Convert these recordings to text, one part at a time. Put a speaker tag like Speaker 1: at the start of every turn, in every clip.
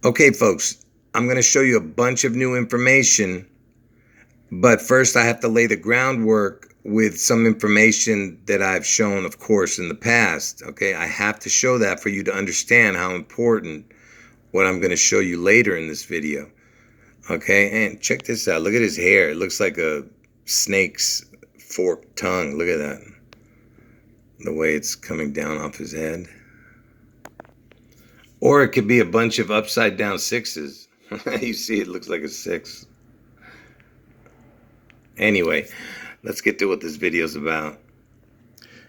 Speaker 1: Okay, folks, I'm going to show you a bunch of new information, but first I have to lay the groundwork with some information that I've shown, of course, in the past. Okay, I have to show that for you to understand how important what I'm going to show you later in this video. Okay, and check this out. Look at his hair. It looks like a snake's forked tongue. Look at that. The way it's coming down off his head. Or it could be a bunch of upside down sixes. You see, it looks like a six. Anyway, let's get to what this video is about.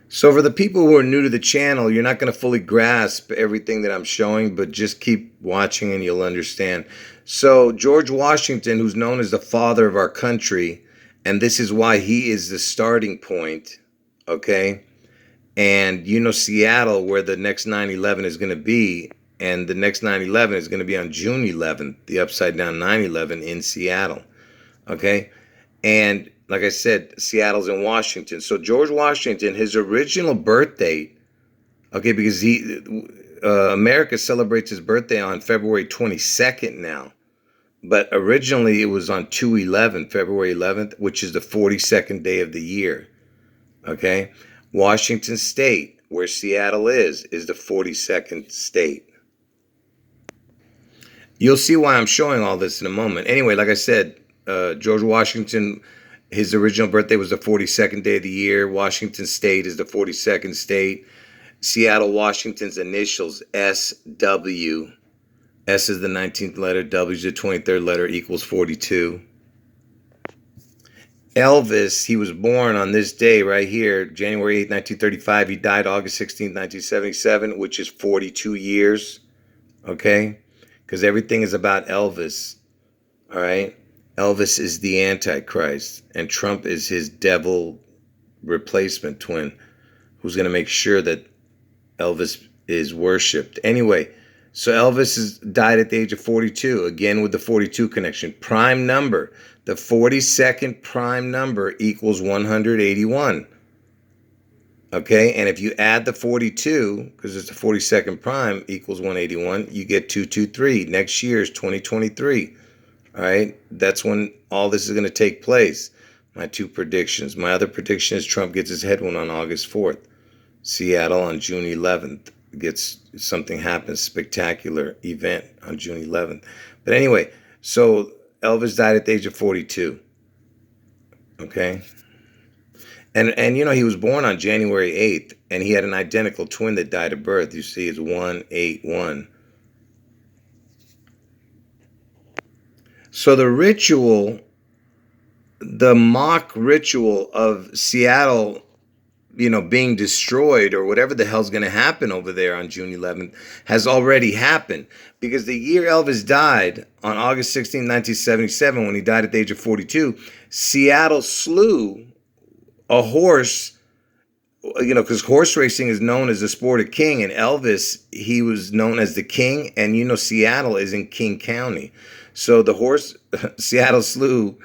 Speaker 1: So for the people who are new to the channel, you're not going to fully grasp everything that I'm showing, but just keep watching and you'll understand. So George Washington, who's known as the father of our country, and this is why he is the starting point, okay? And you know Seattle, where the next 9/11 is going to be, and the next 9/11 is going to be on June 11th, the upside down 9/11 in Seattle, okay? And like I said, Seattle's in Washington. So George Washington, his original birth date, okay, because America celebrates his birthday on February 22nd now. But originally it was on 2/11, February 11th, which is the 42nd day of the year, okay? Washington State, where Seattle is the 42nd state. You'll see why I'm showing all this in a moment. Anyway, like I said, George Washington, his original birthday was the 42nd day of the year. Washington State is the 42nd state. Seattle, Washington's initials, SW. S is the 19th letter, W is the 23rd letter, equals 42. Elvis, he was born on this day right here, January 8th, 1935. He died August 16th, 1977, which is 42 years, okay? Because everything is about Elvis, all right? Elvis is the Antichrist, and Trump is his devil replacement twin who's going to make sure that Elvis is worshipped. Anyway, so Elvis died at the age of 42, again with the 42 connection. Prime number, the 42nd prime number equals 181. Okay, and if you add the 42, because it's the 42nd prime equals 181, you get 223. Next year is 2023. All right, that's when all this is going to take place. My two predictions. My other prediction is Trump gets his head wound on August 4th. Seattle on June 11th gets something happens, spectacular event on June 11th. But anyway, so Elvis died at the age of 42. Okay. And you know, he was born on January 8th, and he had an identical twin that died of birth. You see, it's 181. So the ritual, the mock ritual of Seattle, you know, being destroyed or whatever the hell's going to happen over there on June 11th has already happened. Because the year Elvis died, on August 16, 1977, when he died at the age of 42, Seattle slew a horse, you know, because horse racing is known as the sport of king, and Elvis, he was known as the king, and you know Seattle is in King County. So the horse, Seattle slew,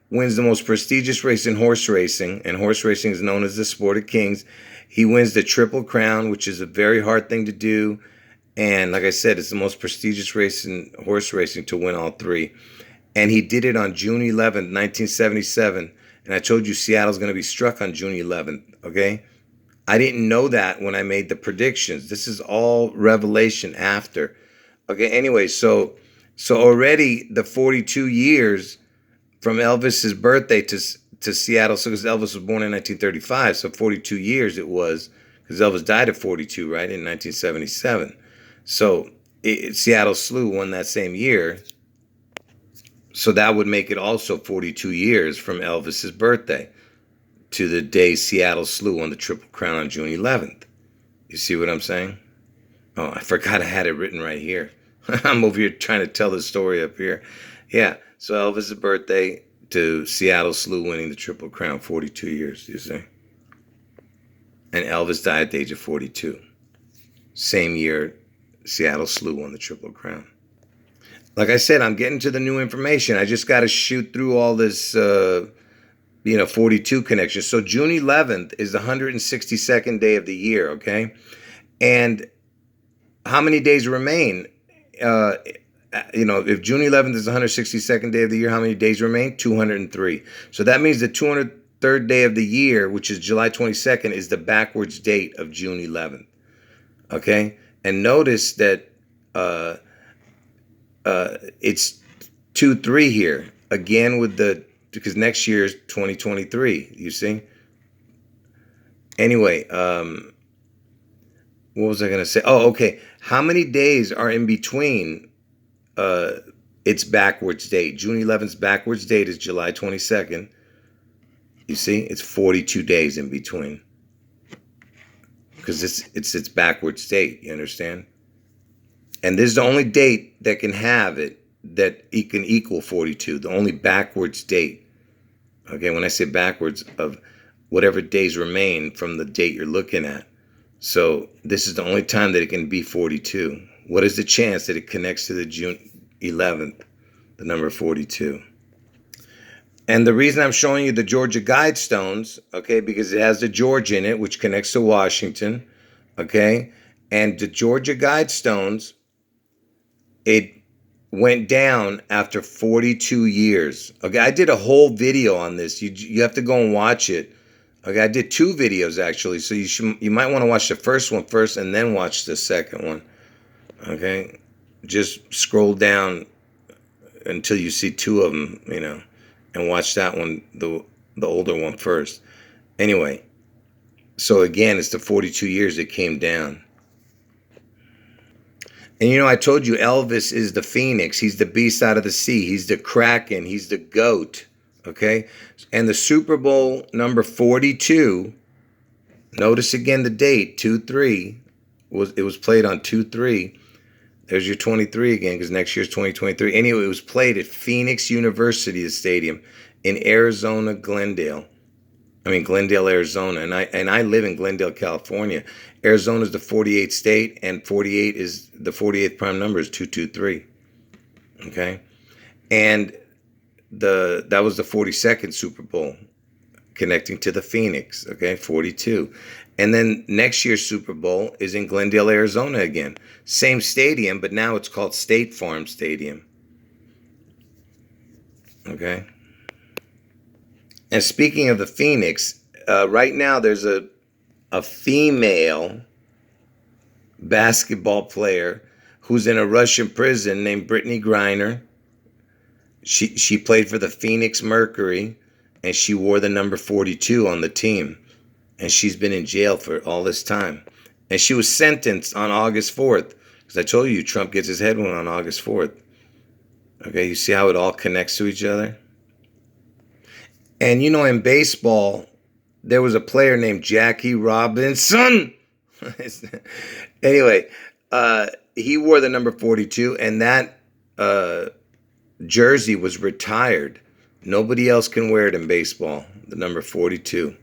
Speaker 1: wins the most prestigious race in horse racing, and horse racing is known as the sport of kings. He wins the Triple Crown, which is a very hard thing to do, and like I said, it's the most prestigious race in horse racing to win all three. And he did it on June 11th, 1977. And I told you Seattle's going to be struck on June 11th, okay? I didn't know that when I made the predictions. This is all revelation after. Okay, anyway, so already the 42 years from Elvis's birthday to Seattle, so because Elvis was born in 1935, so 42 years it was, because Elvis died at 42, right, in 1977. So Seattle slew won that same year. So that would make it also 42 years from Elvis's birthday to the day Seattle slew on the Triple Crown on June 11th. You see what I'm saying? Oh, I forgot I had it written right here. I'm over here trying to tell the story up here. Yeah, so Elvis's birthday to Seattle slew winning the Triple Crown, 42 years, you see? And Elvis died at the age of 42. Same year Seattle slew won the Triple Crown. Like I said, I'm getting to the new information. I just got to shoot through all this, 42 connections. So June 11th is the 162nd day of the year, okay? And how many days remain if June 11th is the 162nd day of the year, how many days remain? 203. So that means the 203rd day of the year, which is July 22nd, is the backwards date of June 11th. Okay? And notice that it's 2-3 here. Again because next year is 2023, you see? Anyway, what was I going to say? Oh, okay. How many days are in between its backwards date? June 11th's backwards date is July 22nd. You see? It's 42 days in between. Because it's its backwards date, you understand? And this is the only date that can have it that it can equal 42, the only backwards date. Okay, when I say backwards, of whatever days remain from the date you're looking at. So this is the only time that it can be 42. What is the chance that it connects to the June 11th, the number 42? And the reason I'm showing you the Georgia Guidestones, okay, because it has the George in it, which connects to Washington, okay? And the Georgia Guidestones, it went down after 42 years. Okay, I did a whole video on this. You have to go and watch it. Okay, I did 2 videos actually, so you might want to watch the first one first and then watch the second one. Okay, just scroll down until you see 2 of them, and watch that one, the older one first. Anyway, so again, it's the 42 years it came down. And I told you Elvis is the phoenix. He's the beast out of the sea. He's the kraken. He's the goat. Okay? And the Super Bowl number 42, notice again the date, 2-3. It was played on 2-3. There's your 23 again, because next year's 2023. Anyway, it was played at Phoenix University Stadium in Glendale, Arizona, and I live in Glendale, California. Arizona is the 48th state, and 48 is the 48th prime number is 223. Okay, and that was the 42nd Super Bowl, connecting to the Phoenix. Okay, 42, and then next year's Super Bowl is in Glendale, Arizona again, same stadium, but now it's called State Farm Stadium. Okay. And speaking of the Phoenix, right now there's a female basketball player who's in a Russian prison named Brittany Griner. She played for the Phoenix Mercury, and she wore the number 42 on the team. And she's been in jail for all this time. And she was sentenced on August 4th. Because I told you Trump gets his head won on August 4th. Okay, you see how it all connects to each other? And in baseball, there was a player named Jackie Robinson. Anyway, he wore the number 42, and that jersey was retired. Nobody else can wear it in baseball, the number 42.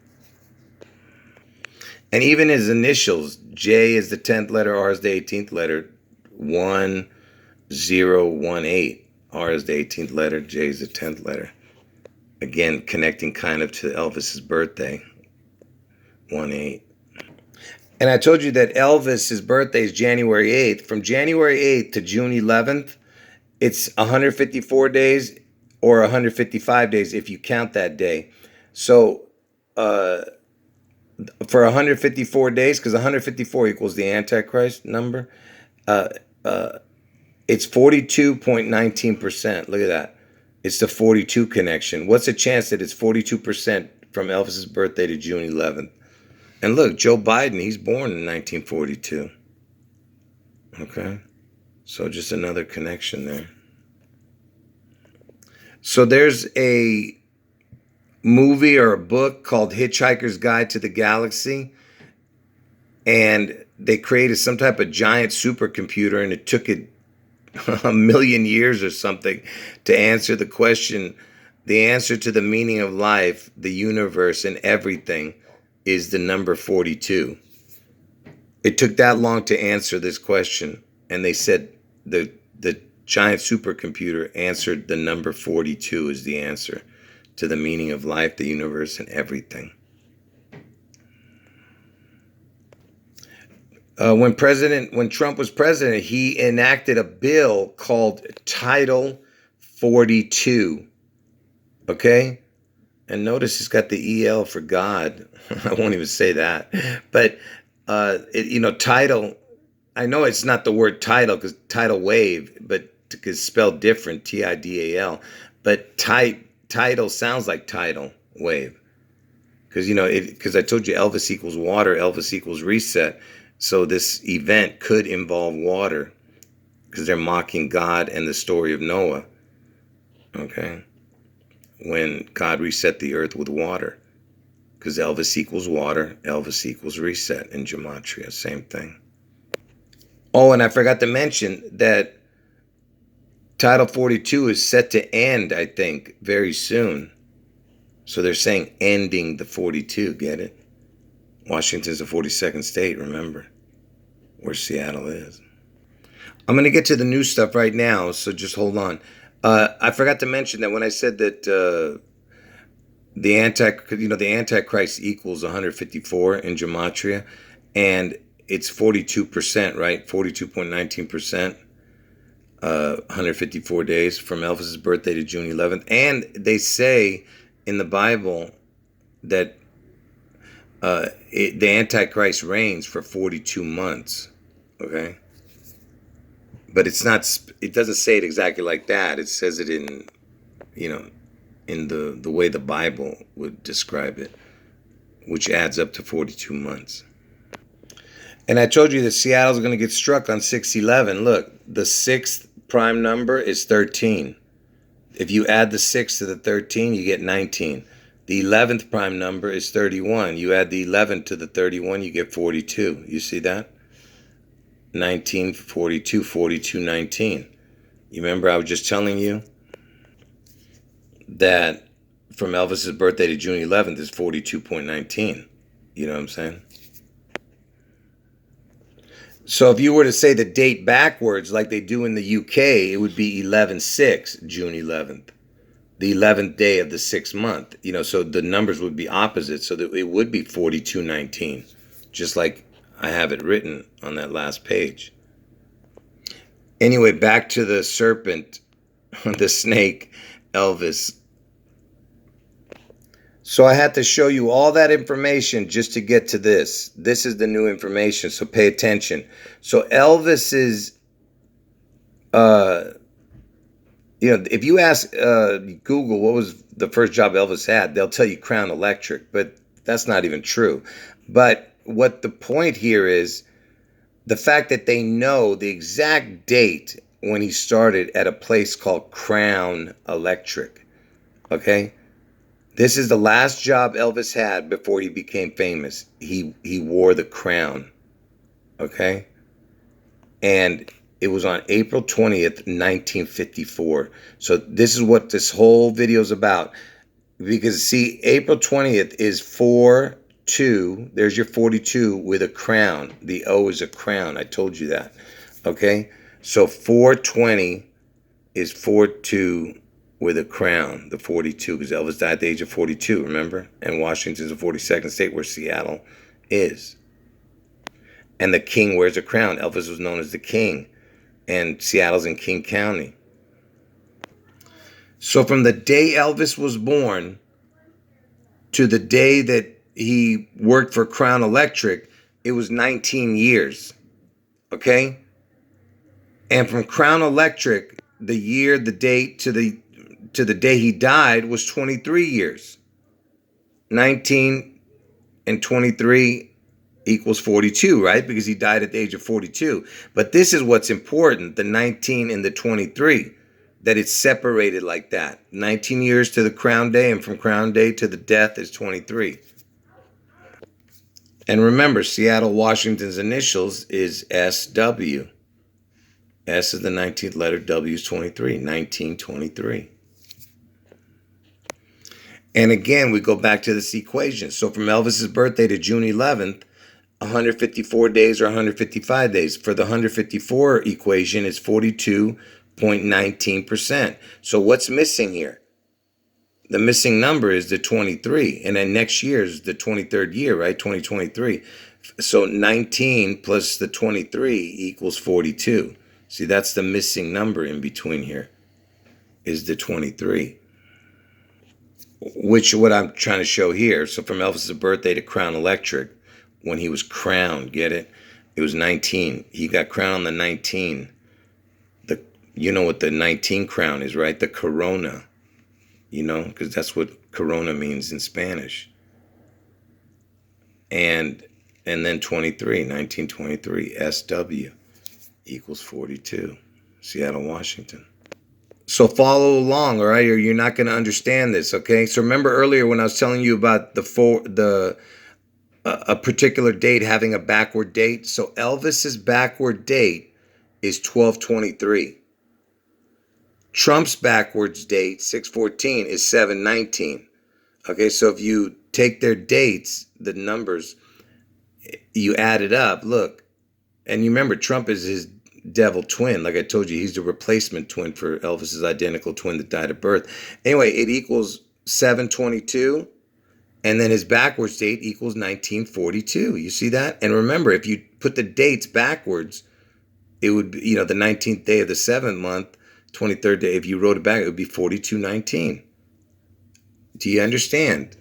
Speaker 1: And even his initials, J is the 10th letter, R is the 18th letter, 1018. R is the 18th letter, J is the 10th letter. Again, connecting kind of to Elvis's birthday, 1-8. And I told you that Elvis's birthday is January 8th. From January 8th to June 11th, it's 154 days or 155 days if you count that day. So for 154 days, because 154 equals the Antichrist number, it's 42.19%. Look at that. It's the 42 connection. What's the chance that it's 42% from Elvis's birthday to June 11th? And look, Joe Biden, he's born in 1942. Okay? So just another connection there. So there's a movie or a book called Hitchhiker's Guide to the Galaxy. And they created some type of giant supercomputer, and it took it a million years or something to answer the question. The answer to the meaning of life, the universe, and everything is the number 42. It took that long to answer this question, and they said the giant supercomputer answered the number 42 is the answer to the meaning of life, the universe, and everything. When Trump was president, he enacted a bill called Title 42. Okay, and notice it's got the EL for God. I won't even say that, but title. I know it's not the word title because tidal wave, but it's spelled different, TIDAL. But title sounds like tidal wave because because I told you Elvis equals water, Elvis equals reset. So this event could involve water because they're mocking God and the story of Noah. Okay, when God reset the earth with water, because Elvis equals water, Elvis equals reset in gematria, same thing. Oh, and I forgot to mention that Title 42 is set to end, I think, very soon. So they're saying ending the 42, get it? Washington's the 42nd state, remember, where Seattle is. I'm going to get to the new stuff right now, so just hold on. I forgot to mention that when I said that the Antichrist equals 154 in gematria, and it's 42%, right? 42.19%. 154 days from Elvis's birthday to June 11th. And they say in the Bible that the Antichrist reigns for 42 months. Okay? But it doesn't say it exactly like that. It says it in the way the Bible would describe it, which adds up to 42 months. And I told you that Seattle's going to get struck on 6/11. Look, the sixth prime number is 13. If you add the 6 to the 13, you get 19. The 11th prime number is 31. You add the 11 to the 31, you get 42. You see that? 19, 42, 42, 19. You remember I was just telling you that from Elvis's birthday to June 11th is 42.19. You know what I'm saying? So if you were to say the date backwards like they do in the UK, it would be 11/6, June 11th. The 11th day of the 6th month. So the numbers would be opposite, so that it would be 4219, just like I have it written on that last page. Anyway, back to the serpent, the snake, Elvis. So I had to show you all that information just to get to this. This is the new information, so pay attention. So Elvis's, if you ask Google what was the first job Elvis had, they'll tell you Crown Electric, but that's not even true. But what the point here is the fact that they know the exact date when he started at a place called Crown Electric. Okay? This is the last job Elvis had before he became famous. He wore the crown. Okay? And it was on April 20th, 1954. So this is what this whole video is about. Because see, April 20th is 4-2. There's your 42 with a crown. The O is a crown. I told you that. Okay? So 420 is 4-2 with a crown, the 42, because Elvis died at the age of 42, remember? And Washington's the 42nd state where Seattle is. And the king wears a crown. Elvis was known as the king. And Seattle's in King County. So from the day Elvis was born to the day that he worked for Crown Electric, it was 19 years. Okay? And from Crown Electric, the year, the date to the day he died was 23 years. 19 and 23 equals 42, right? Because he died at the age of 42. But this is what's important, the 19 and the 23, that it's separated like that. 19 years to the crown day, and from crown day to the death is 23. And remember, Seattle, Washington's initials is SW. S is the 19th letter, W is 23, 1923. And again, we go back to this equation. So from Elvis's birthday to June 11th, 154 days or 155 days. For the 154 equation, it's 42.19%. So what's missing here? The missing number is the 23. And then next year is the 23rd year, right? 2023. So 19 plus the 23 equals 42. See, that's the missing number in between here, is the 23. Which what I'm trying to show here. So from Elvis's birthday to Crown Electric, when he was crowned, get it? It was 19. He got crowned on the 19. You know what the 19 crown is, right? The corona. You know, because that's what corona means in Spanish. And then 23, 1923, SW equals 42. Seattle, Washington. So follow along, all right? Or you're not going to understand this, okay? So remember earlier when I was telling you about a particular date having a backward date? So Elvis's backward date is 1223. Trump's backwards date, 614, is 719. Okay, so if you take their dates, the numbers, you add it up, look. And you remember, Trump is his devil twin. Like I told you, he's the replacement twin for Elvis's identical twin that died at birth. Anyway, it equals 722. And then his backwards date equals 1942. You see that? And remember, if you put the dates backwards, it would be, the 19th day of the 7th month, 23rd day, if you wrote it back, it would be 4219. Do you understand?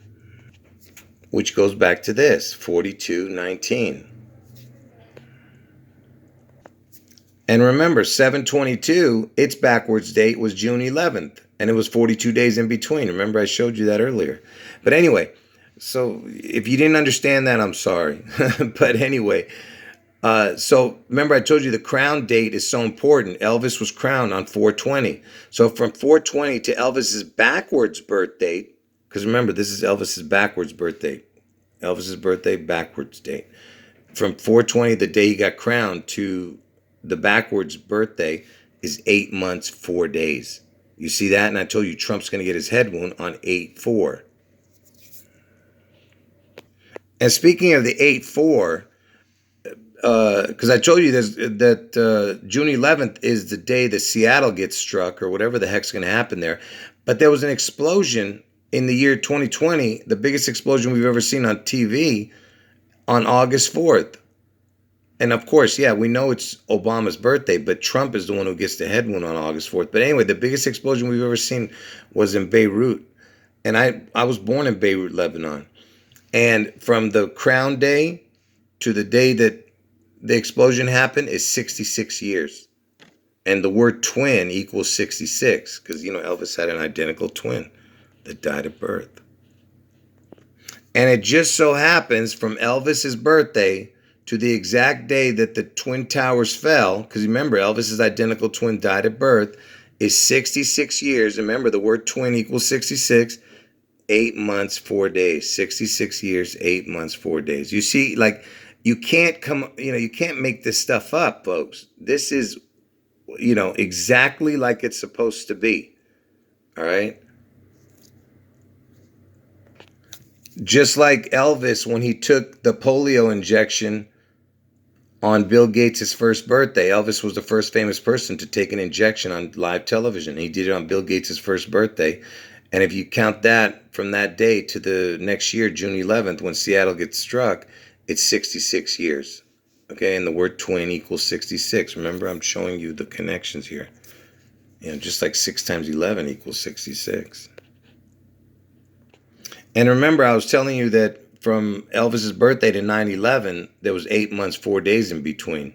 Speaker 1: Which goes back to this, 4219. And remember, 722, its backwards date was June 11th, and it was 42 days in between. Remember, I showed you that earlier. But anyway, so if you didn't understand that, I'm sorry. But anyway, so remember I told you the crown date is so important. Elvis was crowned on 420. So from 420 to Elvis's backwards birth date, because remember, this is Elvis's backwards birth date. Elvis's birthday backwards date. From 420, the day he got crowned, to the backwards birthday is 8 months, 4 days. You see that? And I told you Trump's going to get his head wound on 8/4. And speaking of the 8/4, because I told you that June 11th is the day that Seattle gets struck, or whatever the heck's going to happen there. But there was an explosion in the year 2020, the biggest explosion we've ever seen on TV, on August 4th. And of course, yeah, we know it's Obama's birthday, but Trump is the one who gets the head wound on August 4th. But anyway, the biggest explosion we've ever seen was in Beirut. And I was born in Beirut, Lebanon. And from the crown day to the day that the explosion happened is 66 years. And the word twin equals 66, because, Elvis had an identical twin that died at birth. And it just so happens from Elvis's birthday to the exact day that the Twin Towers fell, because remember, Elvis's identical twin died at birth, is 66 years. Remember, the word twin equals 66, 8 months, 4 days. 66 years, 8 months, 4 days. You see, like, you can't you can't make this stuff up, folks. This is, exactly like it's supposed to be. All right? Just like Elvis, when he took the polio injection on Bill Gates' first birthday. Elvis was the first famous person to take an injection on live television. He did it on Bill Gates' first birthday. And if you count that from that day to the next year, June 11th, when Seattle gets struck, it's 66 years. Okay, and the word twin equals 66. Remember, I'm showing you the connections here. Just like 6 times 11 equals 66. And remember, I was telling you that from Elvis's birthday to 9/11, there was 8 months, 4 days in between.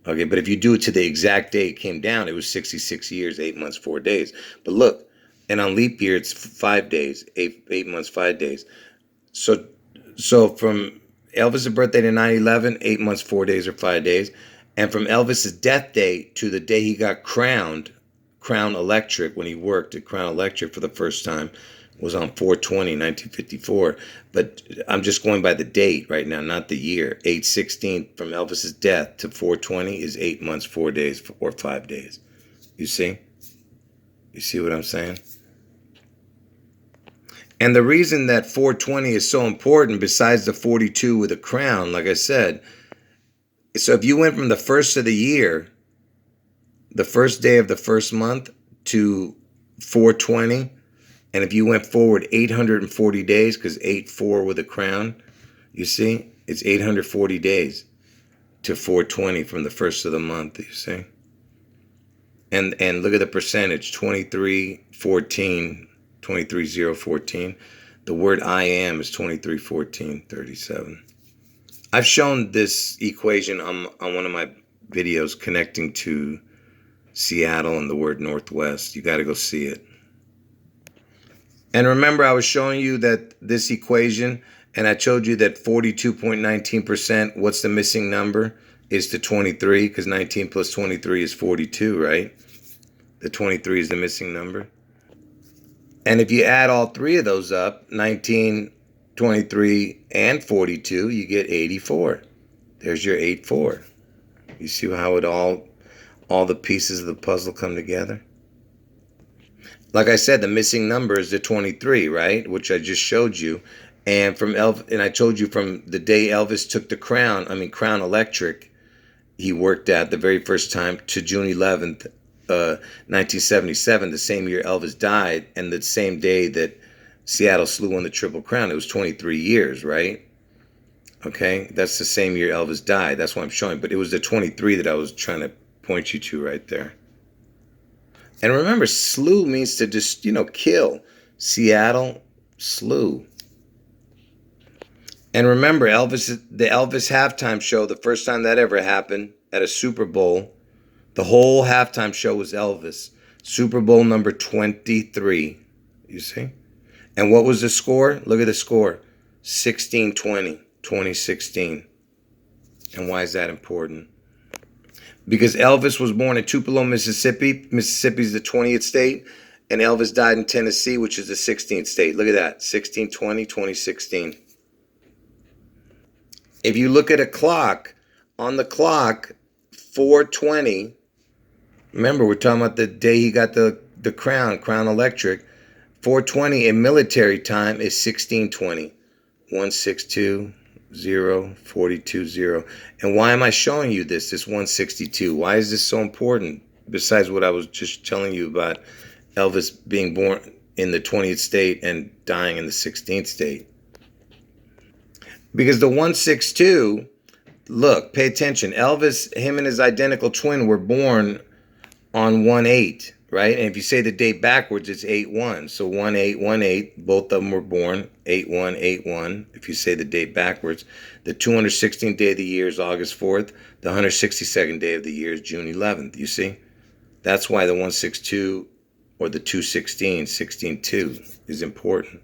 Speaker 1: Okay, but if you do it to the exact day it came down, it was 66 years, 8 months, 4 days. But look, and on leap year, it's 5 days, 8 months, 5 days. So from Elvis's birthday to 9/11, 8 months, 4 days, or 5 days. And from Elvis's death day to the day he got crowned, Crown Electric, when he worked at Crown Electric for the first time, was on 4/20, 1954. But I'm just going by the date right now, not the year. 8/16 from Elvis's death to 4/20 is 8 months, 4 days, or 5 days. You see? You see what I'm saying? And the reason that 4/20 is so important, besides the 42 with a crown, like I said, so if you went from the first of the year, the first day of the first month, to 4/20, and if you went forward 840 days, because 8/4 with a crown, you see, It's 840 days to 420 from the first of the month, you see? And look at the percentage, 2314, 23014. The word I am is 231437. I've shown this equation on one of my videos connecting to Seattle and the word Northwest. You got to go see it. And remember, I was showing you that this equation, and I showed you that 42.19%, what's the missing number, is to 23, because 19 plus 23 is 42, right? The 23 is the missing number. And if you add all three of those up, 19, 23, and 42, you get 84. There's your 84. You see how it all the pieces of the puzzle come together? Like I said, the missing number is the 23, right? Which I just showed you. And I told you from the day Elvis took the Crown Electric, he worked at the very first time, to June 11th, 1977, the same year Elvis died, and the same day that Seattle Slew won the Triple Crown. It was 23 years, right? Okay, that's the same year Elvis died. That's what I'm showing. But it was the 23 that I was trying to point you to right there. And remember, slew means to just, kill. Seattle Slew. And remember, the Elvis halftime show, the first time that ever happened at a Super Bowl, the whole halftime show was Elvis. Super Bowl number 23. You see? And what was the score? Look at the score. 16-20, 2016. And why is that important? Because Elvis was born in Tupelo, Mississippi. Mississippi is the 20th state. And Elvis died in Tennessee, which is the 16th state. Look at that. 16-20, 2016. If you look at a clock, on the clock, 420. Remember, we're talking about the day he got the Crown Electric. 420 in military time is 1620. 162, 0, 42, 0. And why am I showing you this 162? Why is this so important? Besides what I was just telling you about Elvis being born in the 20th state and dying in the 16th state. Because the 162, look, pay attention. Elvis, him and his identical twin were born on 1/8, right? And if you say the date backwards, it's 8/1. So 1/8, both of them were born 8/1. If you say the date backwards, the 216th day of the year is August 4th. The 162nd day of the year is June 11th. You see? That's why the 162 or the 216, 16-2 is important.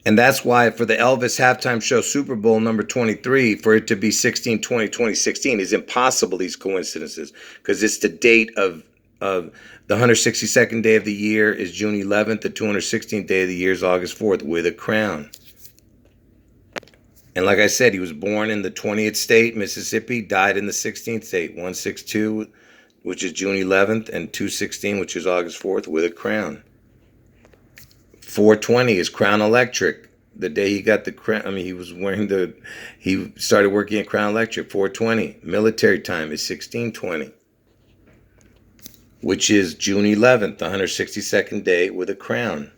Speaker 1: And that's why for the Elvis halftime show Super Bowl number 23, for it to be 16-20, 2016 is impossible, these coincidences, because it's the date of the 162nd day of the year is June 11th. The 216th day of the year is August 4th with a crown. And like I said, he was born in the 20th state, Mississippi, died in the 16th state, 162, which is June 11th, and 216, which is August 4th, with a crown. 420 is Crown Electric. The day he got the crown, he started working at Crown Electric, 420. Military time is 1620, which is June 11th, the 162nd day with a crown.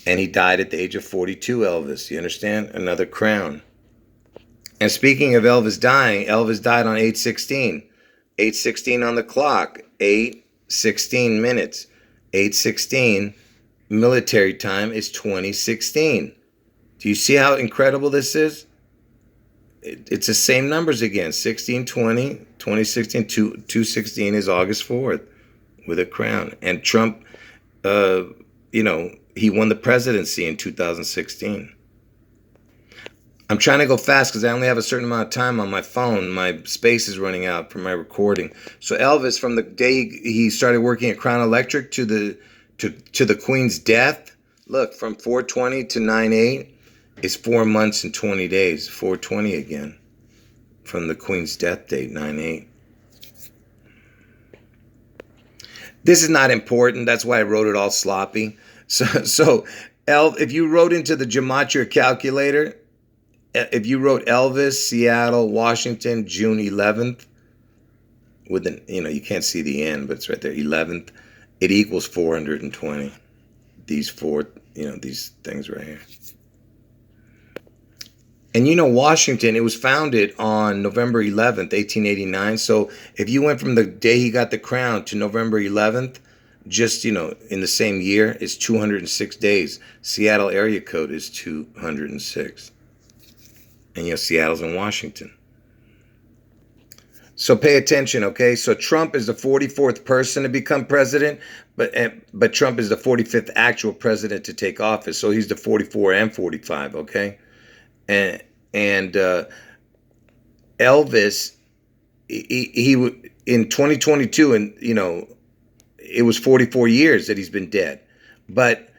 Speaker 1: And he died at the age of 42, Elvis. You understand? Another crown. And speaking of Elvis dying, Elvis died on 8/16. 8/16 on the clock. 8:16 minutes. 8:16 military time is 2016. Do you see how incredible this is? It's the same numbers again. 1620, 2016, 216 is August 4th with a crown. And Trump, he won the presidency in 2016. I'm trying to go fast because I only have a certain amount of time on my phone. My space is running out for my recording. So Elvis, from the day he started working at Crown Electric to the Queen's death, look, from 420 to 9/8 is 4 months and 20 days. 420 again. From the Queen's death date, 9/8. This is not important. That's why I wrote it all sloppy. So if you wrote into the gematria calculator, if you wrote Elvis, Seattle, Washington, June 11th, with an, you can't see the end, but it's right there, 11th, it equals 420. These things right here. And you know, Washington, it was founded on November 11th, 1889. So if you went from the day he got the crown to November 11th, just, in the same year, it's 206 days. Seattle area code is 206. And, Seattle's in Washington. So pay attention, okay? So Trump is the 44th person to become president, but Trump is the 45th actual president to take office. So he's the 44 and 45, okay? And Elvis, he in 2022, and it was 44 years that he's been dead, but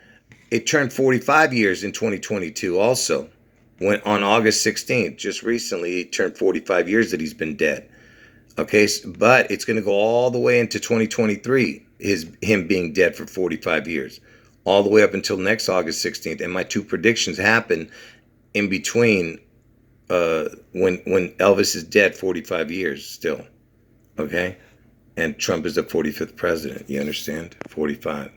Speaker 1: it turned 45 years in 2022 also. When on August 16th, just recently, it turned 45 years that he's been dead. Okay, but it's going to go all the way into 2023, him being dead for 45 years, all the way up until next August 16th. And my two predictions happen in between when Elvis is dead 45 years still, okay? And Trump is the 45th president, you understand? 45.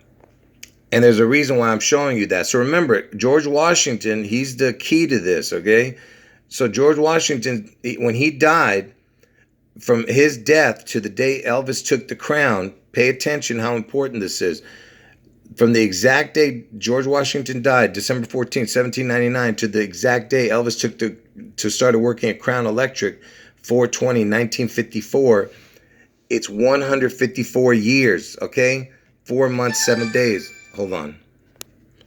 Speaker 1: And there's a reason why I'm showing you that. So remember, George Washington, he's the key to this, okay? So George Washington, when he died, from his death to the day Elvis took the crown, pay attention how important this is. From the exact day George Washington died, December 14th, 1799, to the exact day Elvis started working at Crown Electric, 4/20/1954, it's 154 years, okay? 4 months, 7 days. Hold on.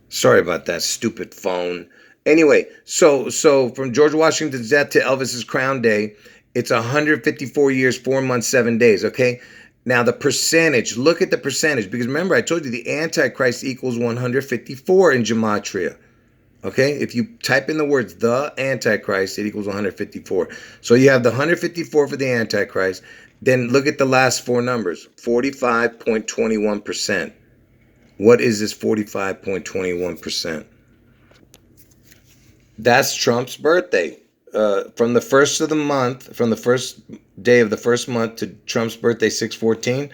Speaker 1: Sorry about that stupid phone. Anyway, so from George Washington's death to Elvis's crown day, it's 154 years, 4 months, 7 days, okay? Now, the percentage, look at the percentage, because remember, I told you the Antichrist equals 154 in Gematria, okay? If you type in the words, the Antichrist, it equals 154. So you have the 154 for the Antichrist. Then look at the last four numbers, 45.21%. What is this 45.21%? That's Trump's birthday. From the first of the month, from the first day of the first month to Trump's birthday, 6/14,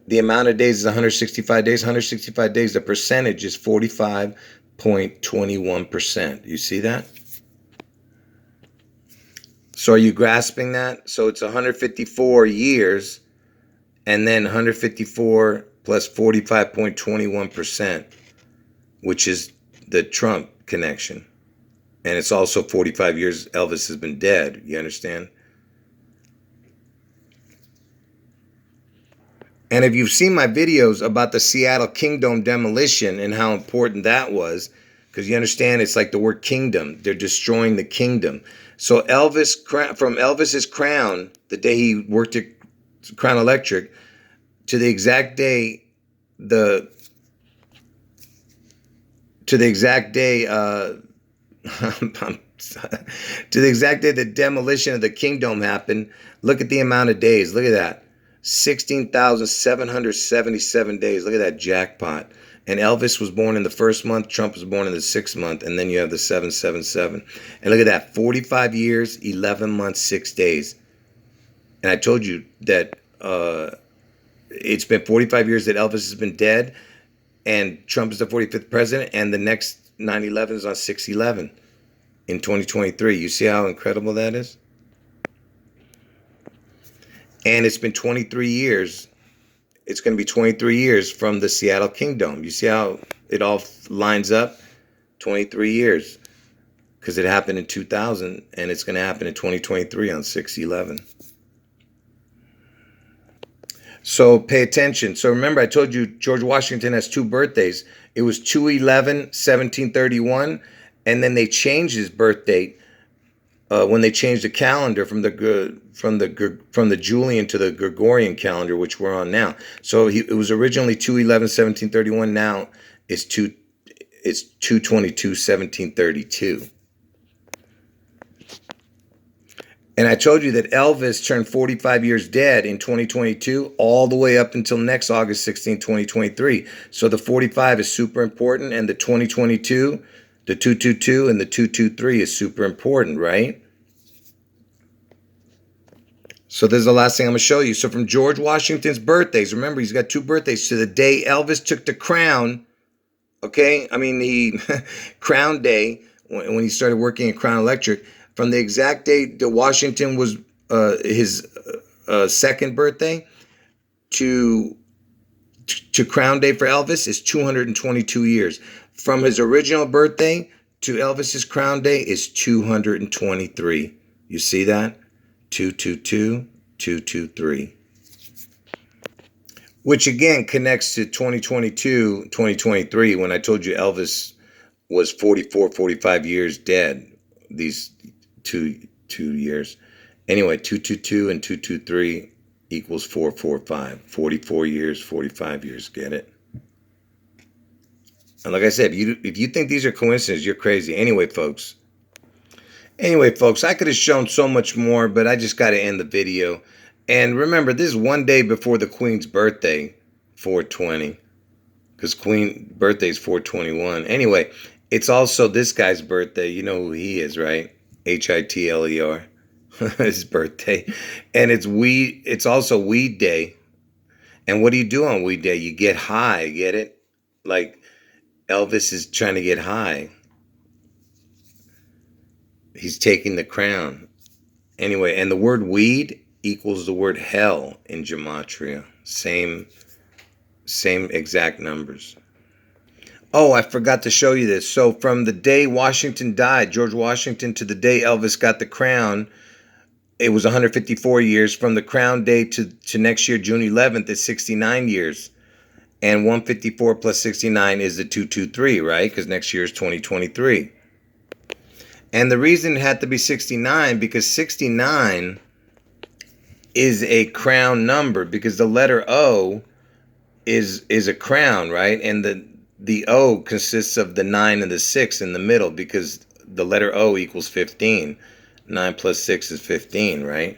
Speaker 1: the amount of days is 165 days. 165 days, the percentage is 45.21%. You see that? So are you grasping that? So it's 154 years, and then 154 plus 45.21%, which is the Trump connection. And it's also 45 years Elvis has been dead. You understand? And if you've seen my videos about the Seattle Kingdom demolition and how important that was, because you understand it's like the word kingdom. They're destroying the kingdom. So from Elvis's crown, the day he worked at Crown Electric, to the exact day to the exact day the demolition of the kingdom happened, look at the amount of days. Look at that. 16,777 days. Look at that jackpot. And Elvis was born in the first month. Trump was born in the 6th month. And then you have the 777. And look at that. 45 years, 11 months, 6 days. And I told you that it's been 45 years that Elvis has been dead. And Trump is the 45th president. And the next 9/11 is on 6/11 in 2023. You see how incredible that is? And it's been 23 years. It's going to be 23 years from the Seattle Kingdom. You see how it all lines up? 23 years. Because it happened in 2000, and it's going to happen in 2023 on 6/11. So pay attention. So remember, I told you George Washington has two birthdays. It was 2/11/1731, and then they changed his birth date when they changed the calendar from the Julian to the Gregorian calendar, which we're on now. So it was originally 2/11/1731. Now it's 2/22/1732. And I told you that Elvis turned 45 years dead in 2022, all the way up until next August 16, 2023. So the 45 is super important, and the 2022, the 222, and the 223 is super important, right? So this is the last thing I'm going to show you. So from George Washington's birthdays, remember, he's got two birthdays, to the day Elvis took the crown, okay? I mean, the crown day, when he started working at Crown Electric, from the exact date that Washington was his second birthday to Crown Day for Elvis is 222 years. From his original birthday to Elvis's Crown Day is 223. You see that? 222, 223. Which again connects to 2022, 2023, when I told you Elvis was 44, 45 years dead. These two years. Anyway, 222 and 223 equals 445. 44 years, 45 years. Get it? And like I said, if you think these are coincidences, you're crazy. Anyway, folks, I could have shown so much more, but I just got to end the video. And remember, this is one day before the Queen's birthday, 420, because Queen birthday is 421. Anyway, it's also this guy's birthday. You know who he is, right? Hitler. His birthday. And it's also Weed Day. And what do you do on Weed Day? You get high, get it? Like Elvis is trying to get high. He's taking the crown. Anyway, and the word weed equals the word hell in gematria. Same exact numbers. Oh, I forgot to show you this. So from the day Washington died, George Washington, to the day Elvis got the crown, it was 154 years. From the crown day to next year, June 11th, is 69 years. And 154 plus 69 is the 223, right? Because next year is 2023. And the reason it had to be 69, because 69 is a crown number, because the letter O is a crown, right? And the O consists of the 9 and the 6 in the middle, because the letter O equals 15. 9 plus 6 is 15, right?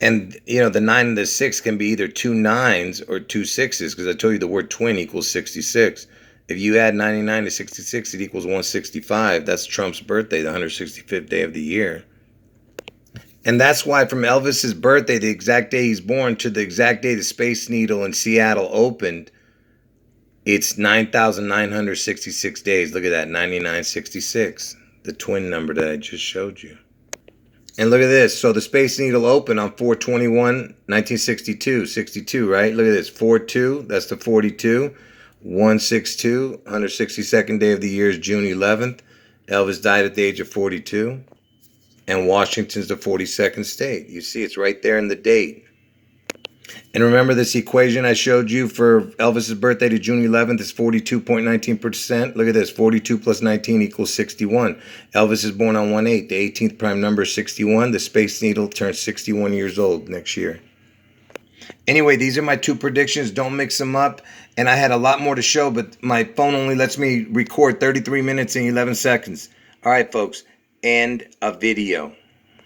Speaker 1: And, the 9 and the 6 can be either two 9s or two 6s, because I told you the word twin equals 66. If you add 99 to 66, it equals 165. That's Trump's birthday, the 165th day of the year. And that's why from Elvis's birthday, the exact day he's born, to the exact day the Space Needle in Seattle opened, it's 9,966 days. Look at that, 9966, the twin number that I just showed you. And look at this. So the Space Needle opened on 4/21/1962. 62, right? Look at this. 4/2, that's the 42. 162, 162nd day of the year is June 11th. Elvis died at the age of 42. And Washington's the 42nd state. You see, it's right there in the date. And remember this equation I showed you for Elvis's birthday to June 11th is 42.19%. Look at this. 42 plus 19 equals 61. Elvis is born on 1/8. The 18th prime number is 61. The Space Needle turns 61 years old next year. Anyway, these are my two predictions. Don't mix them up. And I had a lot more to show, but my phone only lets me record 33 minutes and 11 seconds. All right, folks. End of video.